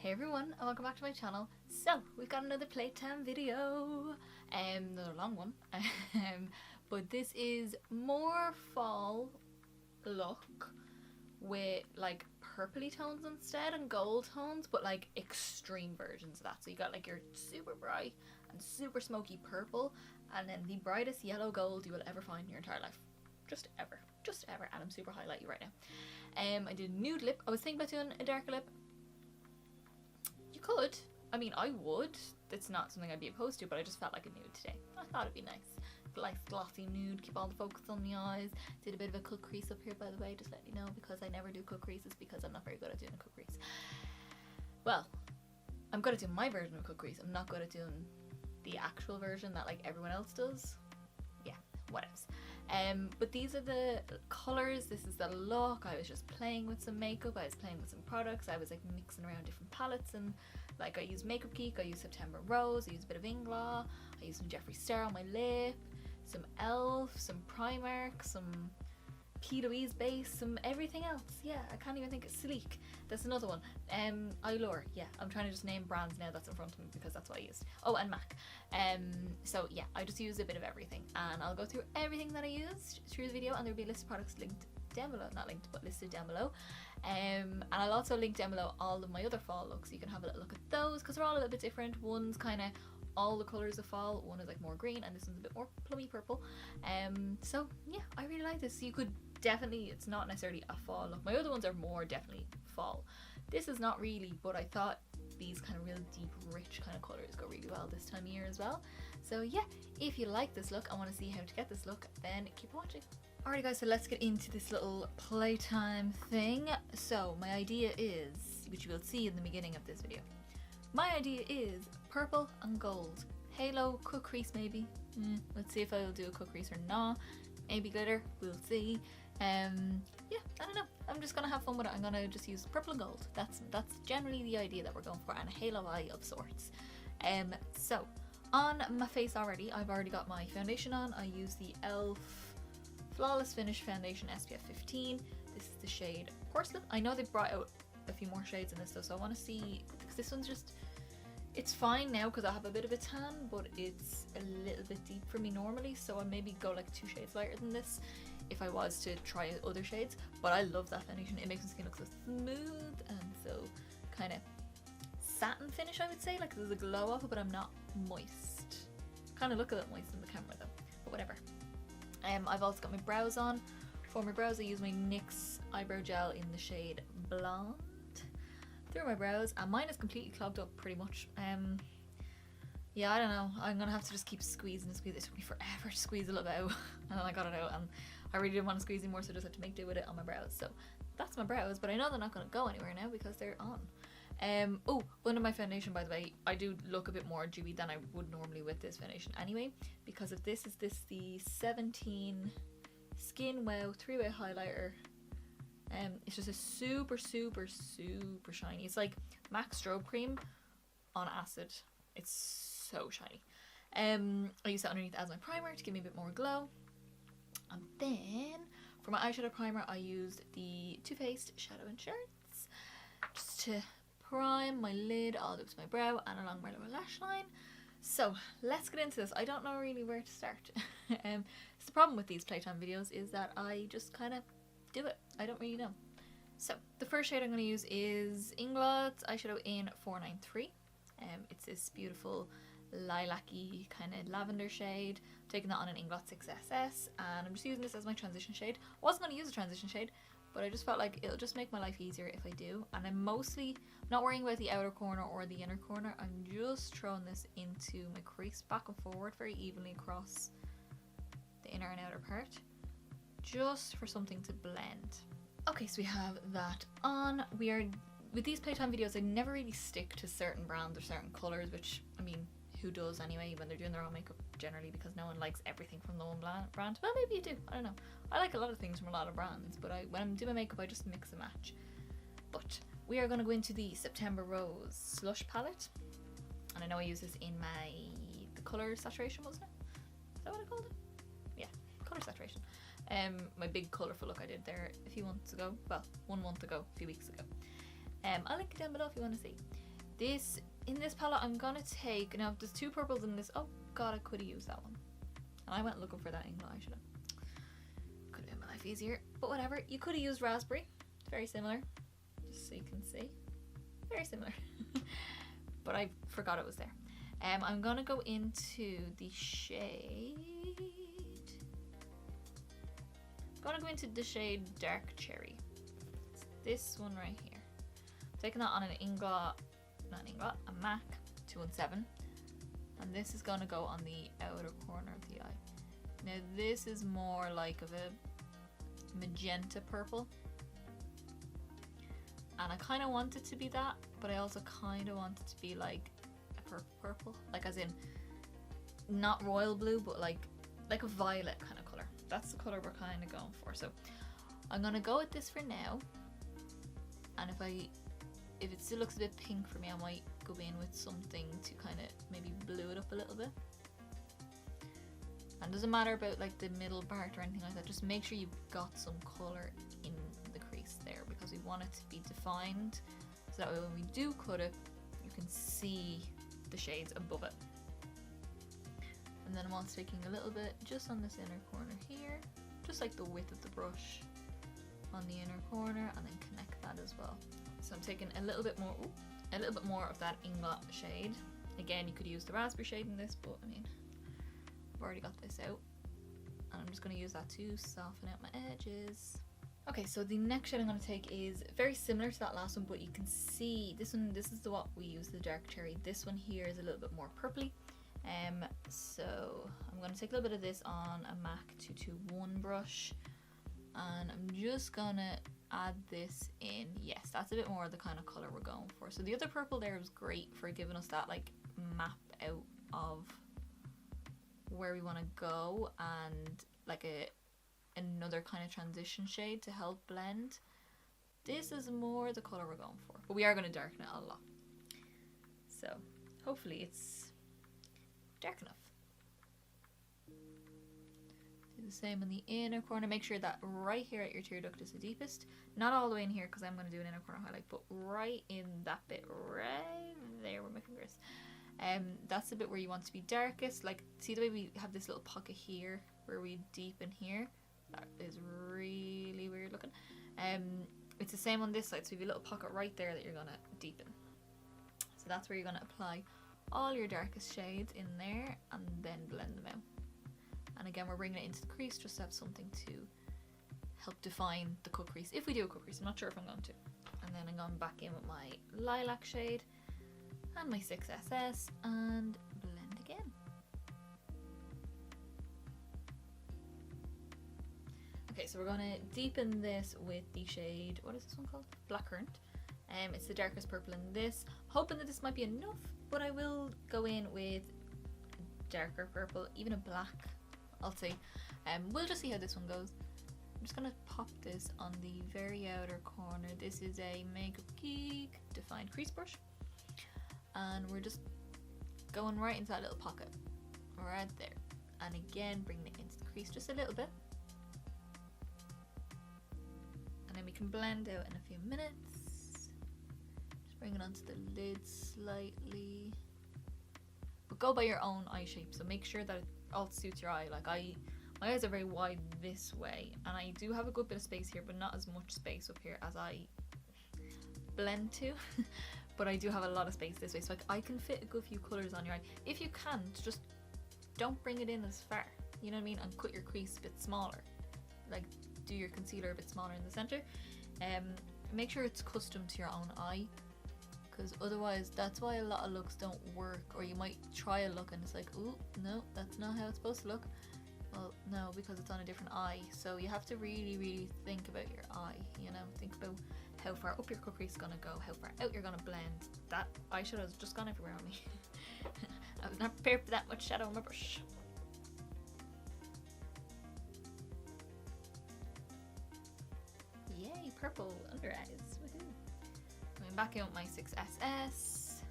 Hey everyone, and welcome back to my channel. So, we've got another Playtime video, another long one, but this is more fall look with like purpley tones instead and gold tones, but like extreme versions of that. So you got like your super bright and super smoky purple, and then the brightest yellow gold you will ever find in your entire life. Just ever, and I'm super highlighty right now. I did a nude lip. I was thinking about doing a darker lip. You could. I mean, I would. It's not something I'd be opposed to, but I just felt like a nude today. I thought it'd be nice. Nice glossy nude, keep all the focus on the eyes. Did a bit of a cut crease up here, by the way, just let you know, because I never do cut creases because I'm not very good at doing a cut crease. Well, I'm good at doing my version of a cut crease. I'm not good at doing the actual version that like everyone else does. Yeah, whatevs. But these are the colours, this is the look. I was just playing with some makeup, I was playing with some products, I was like mixing around different palettes, and like I used Makeup Geek, I used September Rose, I used a bit of Inglot, I used some Jeffree Star on my lip, some e.l.f., some Primark, some Louise base, some everything else. Yeah, I can't even think of Sleek. That's another one. Allure. Yeah, I'm trying to just name brands now that's in front of me because that's what I used. Oh, and MAC. So yeah, I just used a bit of everything, and I'll go through everything that I used through the video, and there'll be a list of products linked down below. Not linked, but listed down below. And I'll also link down below all of my other fall looks. So you can have a little look at those because they're all a little bit different. One's kind of all the colours of fall, one is like more green, and this one's a bit more plummy purple. So yeah, I really like this. So you could definitely, it's not necessarily a fall look. My other ones are more definitely fall. This is not really, but I thought these kind of real deep rich kind of colours go really well this time of year as well. So yeah, if you like this look and want to see how to get this look, then keep watching. Alright guys, so let's get into this little playtime thing. So my idea is, which you will see in the beginning of this video, my idea is purple and gold. Halo, cut crease maybe. Let's see if I'll do a cut crease or not. Maybe glitter, we'll see. Yeah, I don't know. I'm just gonna have fun with it. I'm gonna just use purple and gold. That's generally the idea that we're going for, and a halo eye of sorts. So on my face already, I've already got my foundation on. I use the e.l.f. Flawless Finish Foundation SPF 15. This is the shade Porcelain. I know they brought out a few more shades in this though, so I want to see, because this one's just, it's fine now because I have a bit of a tan, but it's a little bit deep for me normally, so I'll maybe go like 2 shades lighter than this if I was to try other shades. But I love that foundation. It makes my skin look so smooth and so kind of satin finish, I would say. Like there's a glow off it, but I'm not moist. Kind of look a little moist in the camera though, but whatever. I've also got my brows on. For my brows I use my NYX Eyebrow Gel in the shade Blonde through my brows, and mine is completely clogged up pretty much. Yeah, I don't know, I'm gonna have to just keep squeezing and squeezing. It took me forever to squeeze a little bit out and then I got it out, and I really didn't want to squeeze anymore, so I just had to make do with it on my brows. So that's my brows, but I know they're not gonna go anywhere now because they're on. Oh, under my foundation, by the way, I do look a bit more dewy than I would normally with this foundation anyway, because of this is the 17 Skin Wow 3-way highlighter. It's just a super shiny. It's like MAC strobe cream on acid. It's so shiny. I use that underneath as my primer to give me a bit more glow. And then for my eyeshadow primer, I used the Too Faced Shadow Insurance just to prime my lid all up to my brow and along my lower lash line. So let's get into this. I don't know really where to start. It's the problem with these Playtime videos is that I just kind of do it. I don't really know. So the first shade I'm going to use is Inglot Eyeshadow in 493. It's this beautiful lilac-y kind of lavender shade. I'm taking that on an Inglot 6SS, and I'm just using this as my transition shade. I wasn't going to use a transition shade, but I just felt like it'll just make my life easier if I do. And I'm mostly not worrying about the outer corner or the inner corner. I'm just throwing this into my crease back and forward very evenly across the inner and outer part, just for something to blend. Okay, so we have that on. We are, with these Playtime videos, I never really stick to certain brands or certain colours, which, I mean, who does anyway when they're doing their own makeup generally, because no one likes everything from the one brand. Well, maybe you do, I don't know. I like a lot of things from a lot of brands, but when I'm doing my makeup I just mix and match. But we are going to go into the September Rose Slush palette, and I know I use this in the colour saturation, wasn't it? Is that what I called it? Yeah, colour saturation. My big colourful look I did there a few months ago, well, 1 month ago, a few weeks ago. I'll link it down below if you want to see. This, in this palette, I'm gonna take, now there's 2 purples in this. Oh god, I could have used that one. And I went looking for that Inglot Eyeshadow. Could have made my life easier, but whatever. You could have used raspberry. It's very similar, just so you can see. Very similar. But I forgot it was there. I'm gonna go into the shade. I'm gonna go into the shade Dark Cherry. It's this one right here. I'm taking that on an Inglot, not an Inglot, a MAC 217. And this is gonna go on the outer corner of the eye. Now this is more like of a magenta purple. And I kind of want it to be that, but I also kind of want it to be like a purple, like as in not royal blue, but like a violet kind of color. That's the color we're kind of going for. So I'm gonna go with this for now. And if it still looks a bit pink for me, I might go in with something to kind of maybe blue it up a little bit. And it doesn't matter about like the middle part or anything like that. Just make sure you've got some color in the crease there, because we want it to be defined, so that way when we do cut it, you can see the shades above it. And then I'm also taking a little bit just on this inner corner here, just like the width of the brush on the inner corner, and then connect that as well. So I'm taking a little bit more, of that Inglot shade. Again, you could use the raspberry shade in this, but I mean, I've already got this out, and I'm just going to use that to soften out my edges. Okay, so the next shade I'm going to take is very similar to that last one, but you can see this one, this is what we use, the Dark Cherry. This one here is a little bit more purpley. So I'm going to take a little bit of this on a MAC 221 brush, and I'm just going to add this in. Yes, that's a bit more of the kind of color we're going for. So the other purple there was great for giving us that like map out of where we want to go, and like another kind of transition shade to help blend. This is more the color we're going for, but we are going to darken it a lot, so hopefully it's dark enough. Do the same in the inner corner. Make sure that right here at your tear duct is the deepest, not all the way in here because I'm going to do an inner corner highlight, but right in that bit right there where my finger is. That's the bit where you want to be darkest. Like, see the way we have this little pocket here where we deepen here? That is really weird looking. It's the same on this side, so you have a little pocket right there that you're gonna deepen. So that's where you're gonna apply all your darkest shades in there and then blend them out. And again, we're bringing it into the crease just to have something to help define the cut crease. If we do a cut crease, I'm not sure if I'm going to. And then I'm going back in with my lilac shade and my 6SS and blend again. Okay, so we're going to deepen this with the shade, what is this one called? Blackcurrant. It's the darkest purple in this. Hoping that this might be enough, but I will go in with darker purple, even a black, I'll see. We'll just see how this one goes. I'm just going to pop this on the very outer corner. This is a Makeup Geek defined crease brush. And we're just going right into that little pocket, right there. And again, bringing it into the crease just a little bit. And then we can blend out in a few minutes. Just bring it onto the lid slightly. But go by your own eye shape, so make sure that it all suits your eye. Like my eyes are very wide this way, and I do have a good bit of space here, but not as much space up here as I blend to. But I do have a lot of space this way, so I can fit a good few colours on your eye. If you can't, just don't bring it in as far, you know what I mean, and cut your crease a bit smaller. Like, do your concealer a bit smaller in the centre. Make sure it's custom to your own eye, because otherwise that's why a lot of looks don't work. Or you might try a look and it's like, ooh, no, that's not how it's supposed to look. Well, no, because it's on a different eye. So you have to really, really think about your eye, you know, think about how far up your cut crease is going to go, how far out you're going to blend. That eyeshadow has just gone everywhere on me. I was not prepared for that much shadow on my brush. Yay, purple under eyes. Woohoo. Going back in with my 6SS.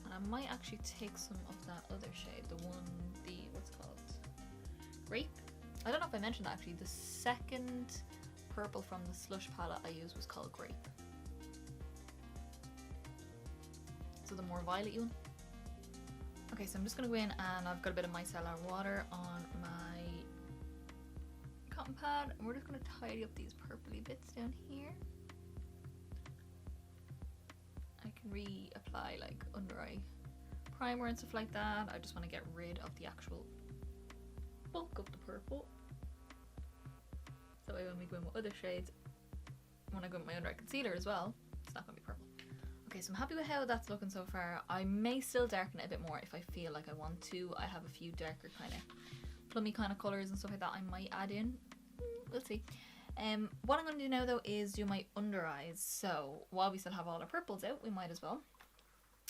And I might actually take some of that other shade, what's it called? Grape? I don't know if I mentioned that actually. The second purple from the Slush palette I used was called Grape. the more violet one. Okay, so I'm just going to go in and I've got a bit of micellar water on my cotton pad, and we're just going to tidy up these purpley bits down here. I can reapply like under eye primer and stuff like that. I just want to get rid of the actual bulk of the purple. So when we go in with other shades, when I go with my under eye concealer as well, it's not going to be purple. Okay, so I'm happy with how that's looking so far. I may still darken it a bit more if I feel like I want to. I have a few darker kind of plummy kind of colours and stuff like that I might add in. We'll see. What I'm going to do now though is do my under eyes. So while we still have all our purples out, we might as well.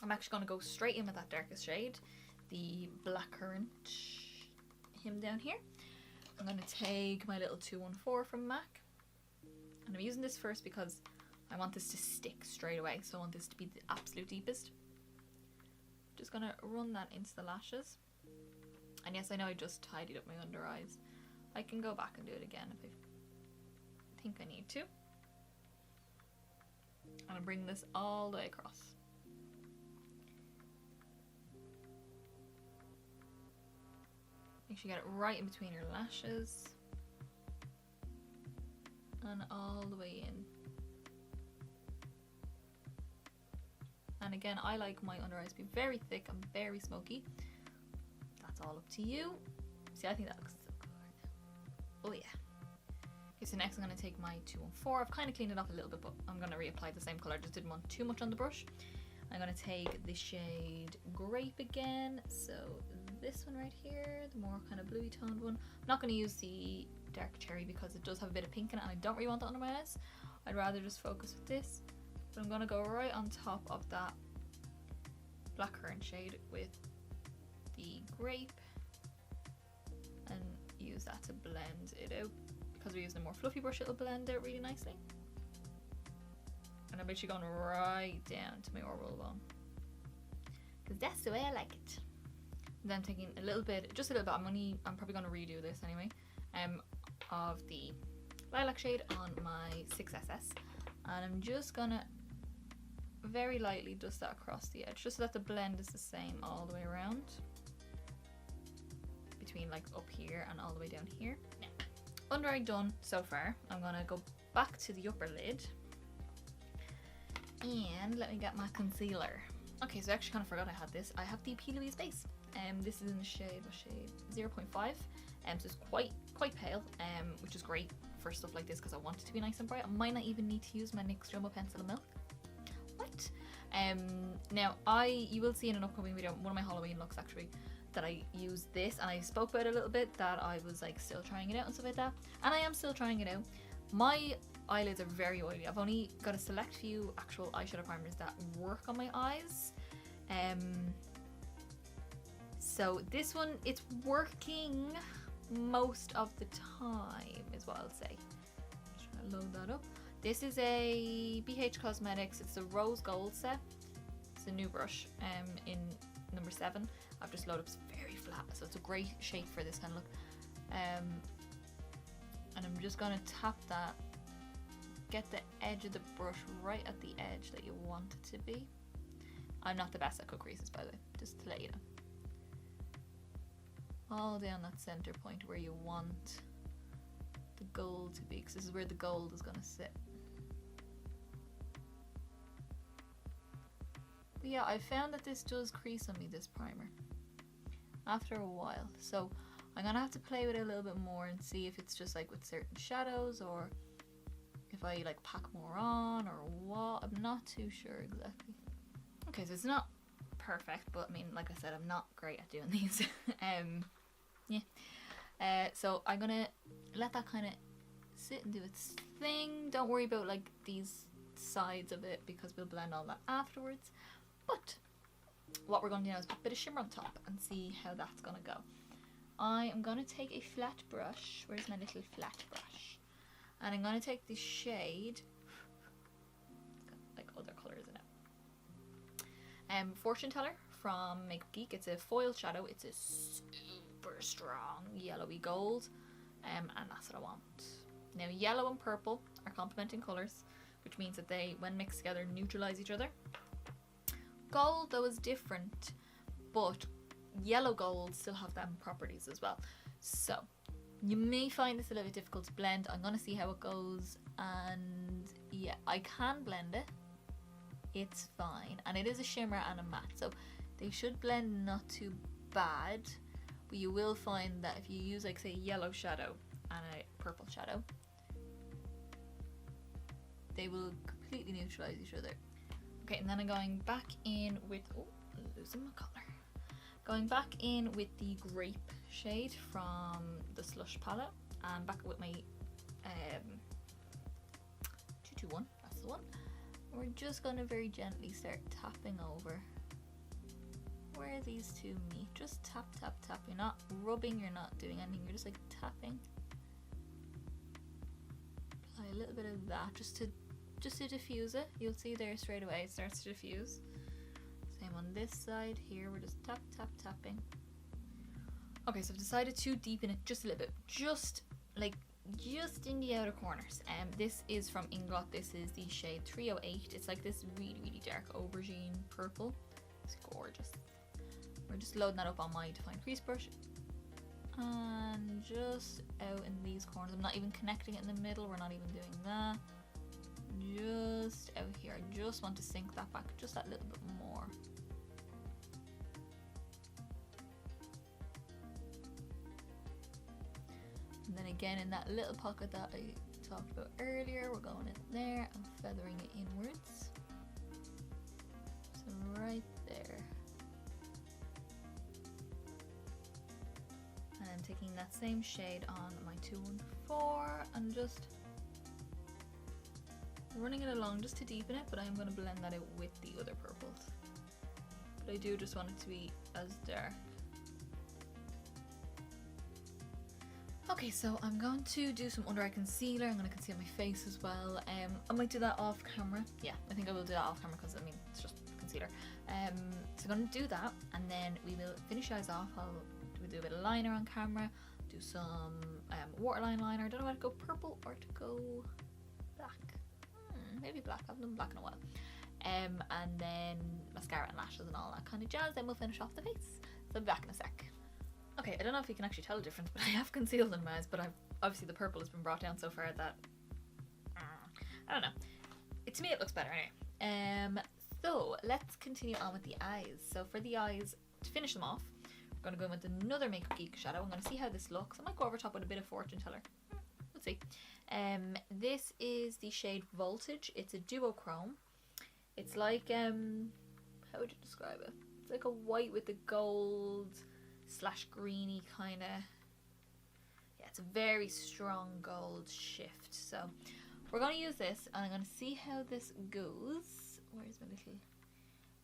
I'm actually going to go straight in with that darkest shade, the blackcurrant him down here. I'm going to take my little 214 from MAC, and I'm using this first because I want this to stick straight away, so I want this to be the absolute deepest. Just going to run that into the lashes. And yes, I know I just tidied up my under eyes. I can go back and do it again if I think I need to. I'm going to bring this all the way across. Make sure you get it right in between your lashes. And all the way in. And again, I like my under eyes to be very thick and very smoky. That's all up to you. See, I think that looks so good. Oh yeah. Okay, so next I'm going to take my 214. I've kind of cleaned it up a little bit, but I'm going to reapply the same colour. Just didn't want too much on the brush. I'm going to take the shade Grape again. So this one right here, the more kind of bluey toned one. I'm not going to use the dark cherry because it does have a bit of pink in it and I don't really want that under my eyes. I'd rather just focus with this. But I'm going to go right on top of that blackcurrant shade with the Grape and use that to blend it out. Because we're using a more fluffy brush, it'll blend out really nicely. And I'm actually going right down to my orbital bone, because that's the way I like it. And then I'm taking a little bit, just a little bit, I'm probably going to redo this anyway, of the lilac shade on my 6SS. And I'm just going to very lightly dust that across the edge, just so that the blend is the same all the way around. Between like up here and all the way down here. Now, under eye done so far, I'm going to go back to the upper lid. And let me get my concealer. Okay, so I actually kind of forgot I had this. I have the Louise base. This is in the shade, what shade? 0.5. So it's quite pale, which is great for stuff like this because I want it to be nice and bright. I might not even need to use my NYX Jumbo Pencil and Milk. What? Now you will see in an upcoming video, one of my Halloween looks actually, that I use this, and I spoke about it a little bit, that I was like still trying it out and stuff like that, and I am still trying it out. My eyelids are very oily. I've only got a select few actual eyeshadow primers that work on my eyes. So this one, it's working most of the time is what I'll say. Just trying to load that up. This is a BH Cosmetics, it's the Rose Gold set. It's a new brush in number 7. I've just loaded up, it's very flat, so it's a great shape for this kind of look. And I'm just gonna tap that, get the edge of the brush right at the edge that you want it to be. I'm not the best at cut creases, by the way, just to let you know. All down that center point where you want the gold to be, because this is where the gold is gonna sit. But yeah, I found that this does crease on me, this primer, after a while. So I'm gonna have to play with it a little bit more and see if it's just like with certain shadows, or if I like pack more on, or what. I'm not too sure exactly. Okay, so it's not perfect, but I mean, like I said, I'm not great at doing these. Yeah. So I'm gonna let that kind of sit and do its thing. Don't worry about like these sides of it because we'll blend all that afterwards. But what we're going to do now is put a bit of shimmer on top and see how that's going to go. I am going to take a flat brush. Where's my little flat brush? And I'm going to take the shade, it's got like other colours in it, Fortune Teller from Makeup Geek. It's a foil shadow. It's a super strong yellowy gold, and that's what I want. Now yellow and purple are complementing colours, which means that they, when mixed together, neutralise each other. Gold though is different, but yellow gold still have them properties as well. So you may find this a little bit difficult to blend. I'm gonna see how it goes, and yeah, I can blend it. It's fine, and it is a shimmer and a matte, so they should blend not too bad. But you will find that if you use, like, say, a yellow shadow and a purple shadow, they will completely neutralize each other. Okay, and then I'm going back in with, oh, I'm losing my color. Going back in with the Grape shade from the Slush palette, and back with my 221, that's the one. We're just going to very gently start tapping over where these two meet. Just tap, tap, tap. You're not rubbing, you're not doing anything, you're just like tapping. Apply a little bit of that just to diffuse it. You'll see there straight away it starts to diffuse. Same on this side here, we're just tap, tap, tapping. Okay, so I've decided to deepen it just a little bit, just in the outer corners. This is from Inglot. This is the shade 308. It's like this really, really dark aubergine purple. It's gorgeous. We're just loading that up on my Define Crease brush, and just out in these corners. I'm not even connecting it in the middle. We're not even doing that. Just out here. I just want to sink that back just that little bit more. And then again in that little pocket that I talked about earlier, we're going in there and feathering it inwards. So right there. And I'm taking that same shade on my 214 and just running it along just to deepen it, but I'm going to blend that out with the other purples. But I do just want it to be as dark. Okay, so I'm going to do some under eye concealer. I'm going to conceal my face as well. I might do that off camera. Yeah, I think I will do that off camera because I mean it's just concealer. So I'm going to do that, and then we will finish eyes off. We'll do a bit of liner on camera, do some waterline liner. I don't know how to go purple or to go black. Maybe black. I haven't done black in a while. And then mascara and lashes and all that kind of jazz. Then we'll finish off the face. So I'll be back in a sec. Okay, I don't know if you can actually tell the difference, but I have concealed in my eyes, but obviously the purple has been brought down so far that I don't know. To me it looks better anyway. So let's continue on with the eyes. So for the eyes, to finish them off, we're going to go in with another Makeup Geek shadow. I'm going to see how this looks. I might go over top with a bit of Fortune Teller. Let's see. This is the shade Voltage. It's a duochrome. It's like how would you describe it? It's like a white with the gold / greeny kind of. Yeah, it's a very strong gold shift. So we're going to use this, and I'm going to see how this goes. Where's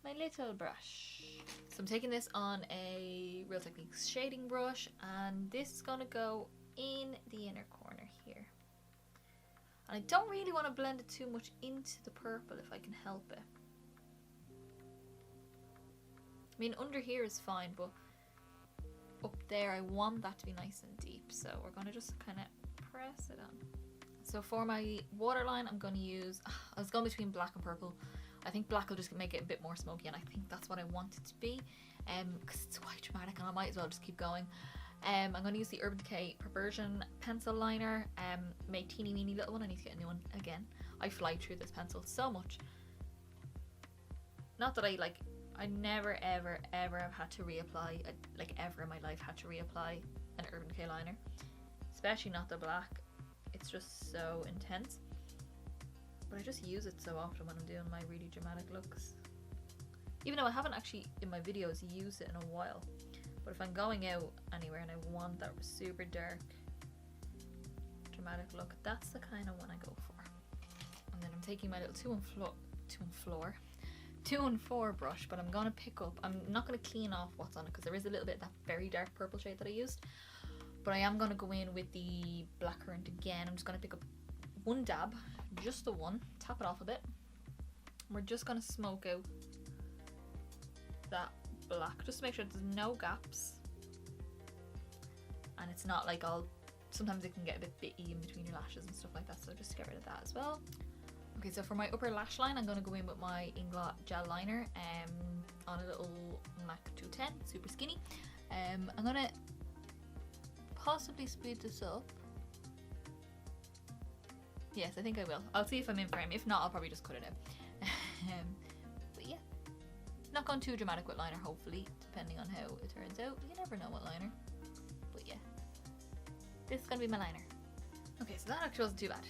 my little brush? So I'm taking this on a Real Techniques shading brush, and this is going to go in the inner corner here. And I don't really want to blend it too much into the purple if I can help it. I mean, under here is fine, but up there I want that to be nice and deep, so we're going to just kind of press it on. So for my waterline, I'm going to use, I was going between black and purple. I think black will just make it a bit more smoky, and I think that's what I want it to be, because it's quite dramatic, and I might as well just keep going. I'm going to use the Urban Decay Perversion pencil liner, my teeny weeny little one. I need to get a new one again. I fly through this pencil so much. Not that I never ever have had to reapply, ever in my life had to reapply an Urban Decay liner, especially not the black. It's just so intense, but I just use it so often when I'm doing my really dramatic looks, even though I haven't actually in my videos used it in a while. But if I'm going out anywhere and I want that super dark dramatic look, that's the kind of one I go for. And then I'm taking my little 214 brush, but I'm going to pick up, I'm not going to clean off what's on it because there is a little bit of that very dark purple shade that I used, but I am going to go in with the blackcurrant again. I'm just going to pick up one dab, just the one, tap it off a bit. We're just going to smoke out that black just to make sure there's no gaps, and it's not like all, sometimes it can get a bit bitty in between your lashes and stuff like that, so just get rid of that as well. Okay, so for my upper lash line, I'm going to go in with my Inglot Gel Liner on a little MAC 210, super skinny. I'm going to possibly speed this up. Yes, I think I will. I'll see if I'm in frame. If not, I'll probably just cut it out. But yeah, not going too dramatic with liner, hopefully, depending on how it turns out. You never know what liner. But yeah, this is going to be my liner. Okay, so that actually wasn't too bad.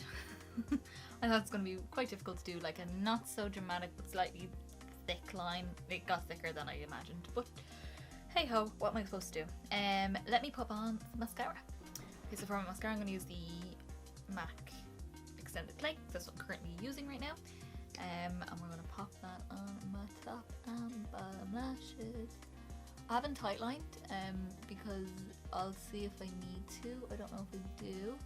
I thought it's going to be quite difficult to do, like a not so dramatic but slightly thick line. It got thicker than I imagined, but hey ho, what am I supposed to do? Let me pop on mascara. Okay, so for my mascara I'm going to use the MAC Extended Clay. That's what I'm currently using right now. And we're going to pop that on my top and bottom lashes. I haven't tight lined because I'll see if I need to. I don't know if I do.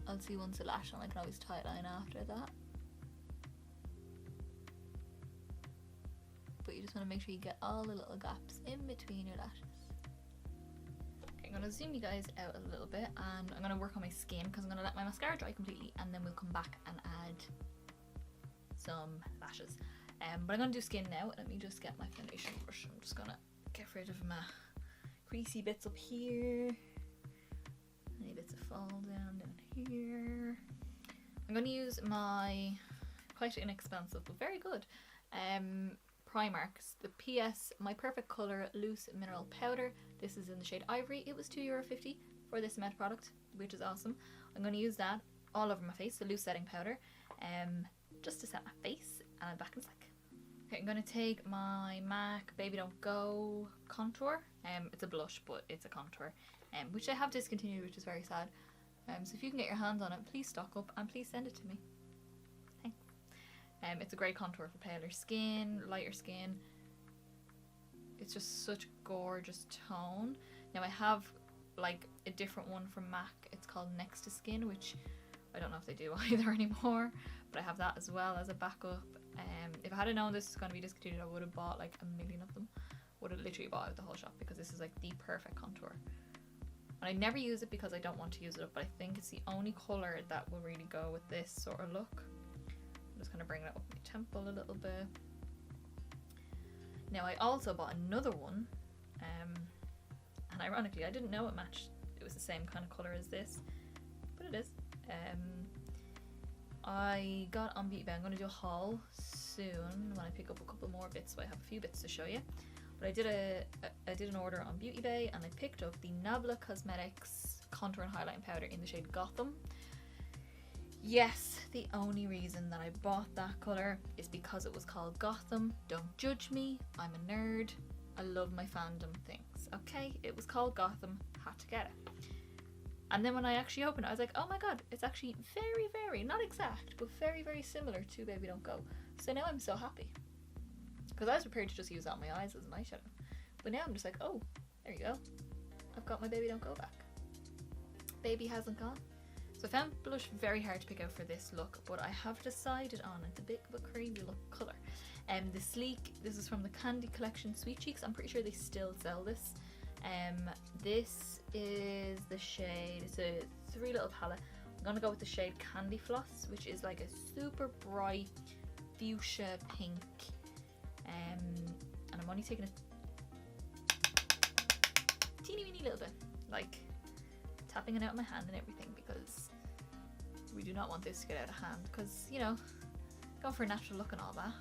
I'll see once a lash and I can always tight line after that. But you just want to make sure you get all the little gaps in between your lashes. Okay, I'm going to zoom you guys out a little bit and I'm going to work on my skin because I'm going to let my mascara dry completely and then we'll come back and add some lashes. But I'm going to do skin now. Let me just get my foundation brush. I'm just going to get rid of my creasy bits up here. Any bits that fall down here. I'm going to use my quite inexpensive but very good Primark's the PS My Perfect Colour Loose Mineral Powder. This is in the shade Ivory. It was €2.50 for this matte product, which is awesome. I'm going to use that all over my face, the loose setting powder, just to set my face, and I'm back in a sec. Okay, I'm going to take my MAC Baby Don't Go contour. It's a blush, but it's a contour, which I have discontinued, which is very sad. So if you can get your hands on it, please stock up and please send it to me. Thanks. It's a great contour for paler skin, lighter skin. It's just such a gorgeous tone. Now I have like a different one from MAC. It's called Next to Skin, which I don't know if they do either anymore, but I have that as well as a backup. If I had known this was going to be discontinued, I would have bought like a million of them. Would have literally bought out the whole shop because this is like the perfect contour. And I never use it because I don't want to use it up, but I think it's the only colour that will really go with this sort of look. I'm just going to bring it up my temple a little bit. Now I also bought another one, and ironically I didn't know it matched. It was the same kind of colour as this, but it is. I got on Beauty Bay. I'm going to do a haul soon when I pick up a couple more bits, so I have a few bits to show you. But I did an order on Beauty Bay and I picked up the Nabla Cosmetics Contour and Highlighting Powder in the shade Gotham. Yes, the only reason that I bought that colour is because it was called Gotham. Don't judge me, I'm a nerd. I love my fandom things. Okay, it was called Gotham, had to get it. And then when I actually opened it, I was like, oh my god, it's actually very, very, not exact, but very, very similar to Baby Don't Go. So now I'm so happy. Because I was prepared to just use that on my eyes as an eyeshadow. But now I'm just like, oh, there you go. I've got my Baby Don't Go back. Baby hasn't gone. So I found blush very hard to pick out for this look, but I have decided on it's a bit of a crazy look colour. The Sleek, this is from the Candy Collection Sweet Cheeks. I'm pretty sure they still sell this. This is the shade, it's a 3 little palette. I'm going to go with the shade Candyfloss, which is like a super bright fuchsia pink. And I'm only taking a teeny weeny little bit, like tapping it out of my hand and everything, because we do not want this to get out of hand, because, you know, going for a natural look and all that.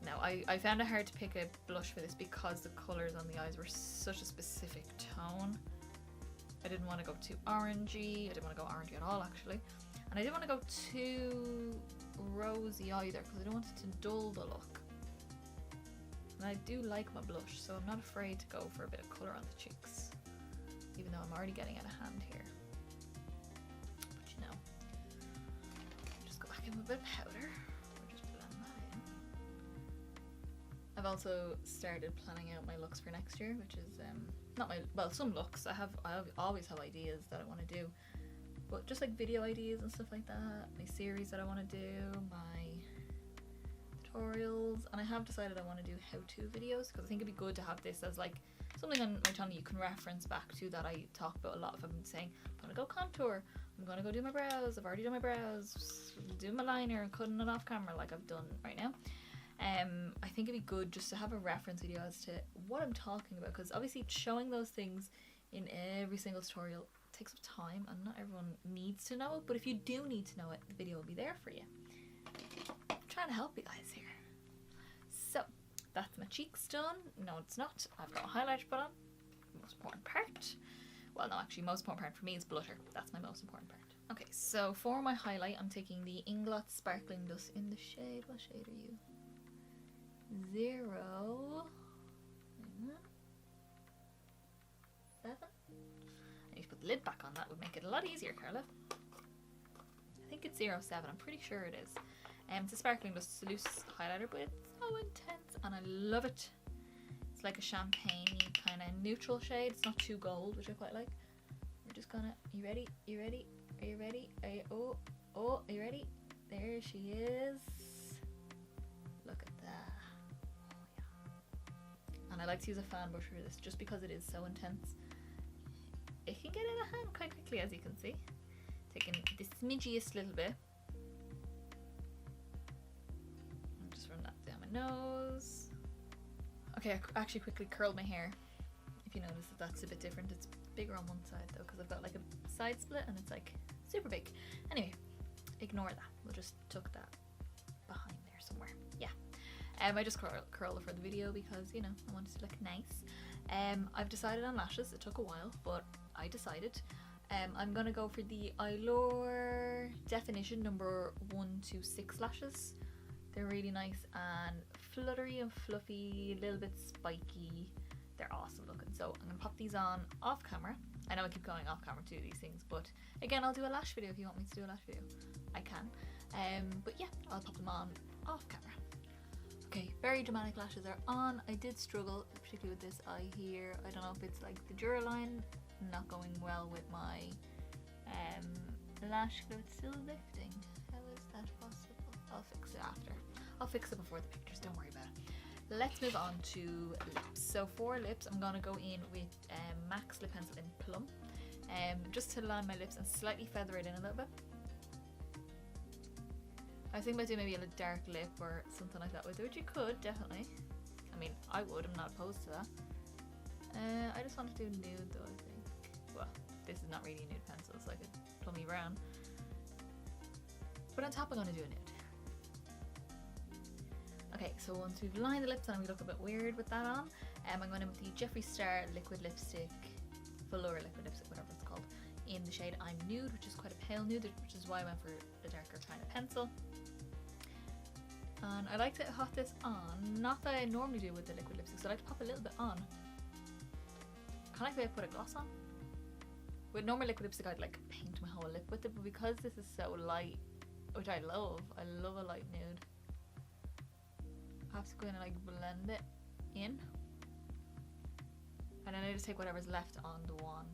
Now, I found it hard to pick a blush for this because the colours on the eyes were such a specific tone. I didn't want to go too orangey, I didn't want to go orangey at all actually, and I didn't want to go too rosy either because I don't want it to dull the look. And I do like my blush, so I'm not afraid to go for a bit of colour on the cheeks, even though I'm already getting out of hand here. But you know, just go back in with a bit of powder. I've also started planning out my looks for next year, which is not my, well, some looks. I always have ideas that I want to do, but just like video ideas and stuff like that, my series that I want to do, my tutorials, and I have decided I want to do how-to videos because I think it'd be good to have this as like something on my channel you can reference back to that I talk about a lot. If I'm saying I'm gonna go contour, I'm gonna go do my brows. I've already done my brows, doing my liner, cutting it off camera like I've done right now. I think it'd be good just to have a reference video as to what I'm talking about, because obviously showing those things in every single tutorial takes up time and not everyone needs to know it, but if you do need to know it, the video will be there for you. I'm trying to help you guys here. So that's my cheeks done. No, it's not. I've got a highlighter put on. Most important part. Well, no, actually, most important part for me is blutter. That's my most important part. Okay, so for my highlight, I'm taking the Inglot Sparkling Dust in the shade. What shade are you? 0. 7. I need to put the lid back on. That would make it a lot easier, Carla. I think it's 07. I'm pretty sure it is. It's a Sparkling Dust loose highlighter, but it's so intense and I love it. It's like a champagne kind of neutral shade. It's not too gold, which I quite like. We're just gonna, you ready? You ready? Are you ready? Are you, are you ready? There she is. Look at that. Oh yeah. And I like to use a fan brush for this just because it is so intense. It can get in a hand quite quickly, as you can see. Taking the smidgiest little bit. And just run that down my nose. Okay, I actually quickly curled my hair. If you notice that that's a bit different, it's bigger on one side though, because I've got like a side split and it's like super big. Anyway, ignore that. We'll just tuck that behind there somewhere. Yeah. I just curled it for the video because, you know, I wanted to look nice. I've decided on lashes. It took a while, but I decided. I'm gonna go for the Allure Definition number 126 lashes. They're really nice and fluttery and fluffy, a little bit spiky. They're awesome looking. So I'm gonna pop these on off camera. I know I keep going off camera to do these things, but again, I'll do a lash video if you want me to do a lash video. I can. But yeah, I'll pop them on off camera. Okay, very dramatic lashes are on. I did struggle, particularly with this eye here. I don't know if it's like the Duraline not going well with my lash glue. It's still lifting. How is that possible? I'll fix it after. I'll fix it before the pictures, don't worry about it. Let's move on to lips. So for lips, I'm gonna go in with MAC's Lip Pencil in Plum, just to line my lips and slightly feather it in a little bit. I was thinking about doing maybe a dark lip or something like that with it, which you could, definitely. I mean, I would, I'm not opposed to that. I just want to do nude though, I think. Well, this is not really a nude pencil, it's like a plummy brown. But on top I'm gonna do a nude. Okay, so once we've lined the lips and we look a bit weird with that on, I'm going in with the Jeffree Star liquid lipstick, velour liquid lipstick, whatever it's called, in the shade I'm Nude, which is quite a pale nude, which is why I went for a darker kind of pencil. And I like to hot this on, not that I normally do with the liquid lipstick, so I like to pop a little bit on. Kind of like the way I put a gloss on. With normal liquid lipstick, I'd like paint my whole lip with it, but because this is so light, which I love a light nude. I have to go in and like blend it in, and then I just take whatever's left on the wand.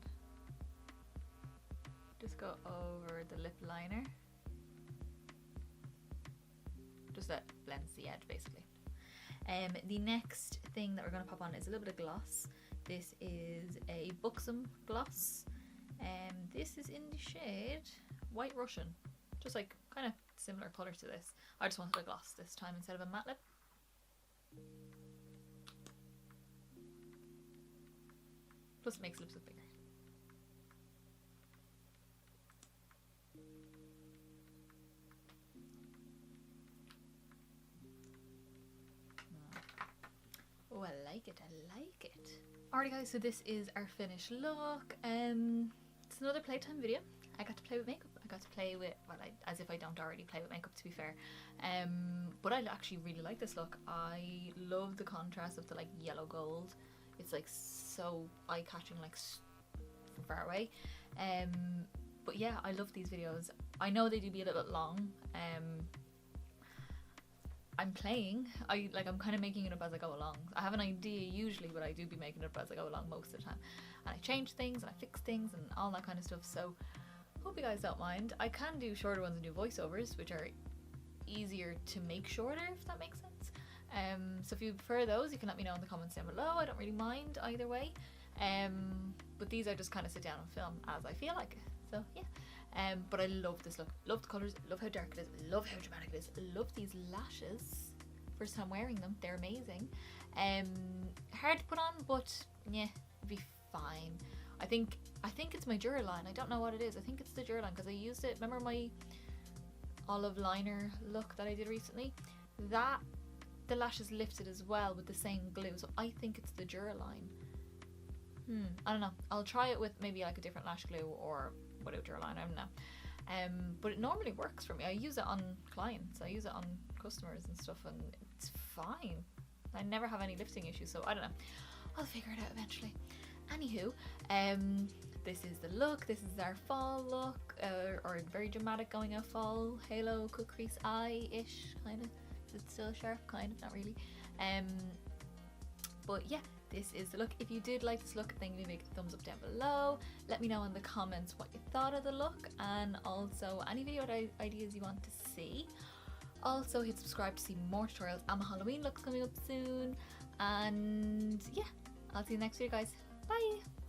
Just go over the lip liner. Just that blends the edge basically. The next thing that we're going to pop on is a little bit of gloss. This is a Buxom gloss. This is in the shade White Russian. Just like kind of similar colour to this. I just wanted a gloss this time instead of a matte lip. Plus it makes lips look bigger. Oh, I like it, I like it. Alright guys, so this is our finished look. It's another playtime video. I got to play with makeup. I got to play with, well, as if I don't already play with makeup, to be fair. But I actually really like this look. I love the contrast of the like yellow gold. It's like so eye-catching, like from far away. But yeah, I love these videos. I know they do be a little bit long. I'm playing. I'm kind of making it up as I go along. I have an idea usually, but I do be making it up as I go along most of the time. And I change things and I fix things and all that kind of stuff. So hope you guys don't mind. I can do shorter ones and do voiceovers, which are easier to make shorter, if that makes sense. So if you prefer those, you can let me know in the comments down below. I don't really mind either way. But these I just kind of sit down and film as I feel like it. So yeah. But I love this look. Love the colours, love how dark it is, love how dramatic it is, love these lashes. First time wearing them, they're amazing. Hard to put on, but yeah, it'd be fine. I think it's my Duraline. I don't know what it is. I think it's the Duraline because I used it. Remember my olive liner look that I did recently? That the lashes lifted as well with the same glue, so I think it's the Duraline. I don't know. I'll try it with maybe like a different lash glue or without Duraline. I don't know. But it normally works for me. I use it on clients. I use it on customers and stuff, and it's fine. I never have any lifting issues, so I don't know. I'll figure it out eventually. Anywho, this is the look. This is our fall look, or very dramatic going out fall halo cut crease eye-ish kind of. Is it still sharp? Kind of, not really. But yeah, this is the look. If you did like this look, then give me a big thumbs up down below. Let me know in the comments what you thought of the look, and also any video ideas you want to see. Also hit subscribe to see more tutorials and my Halloween looks coming up soon. And yeah, I'll see you next video, guys. Bye!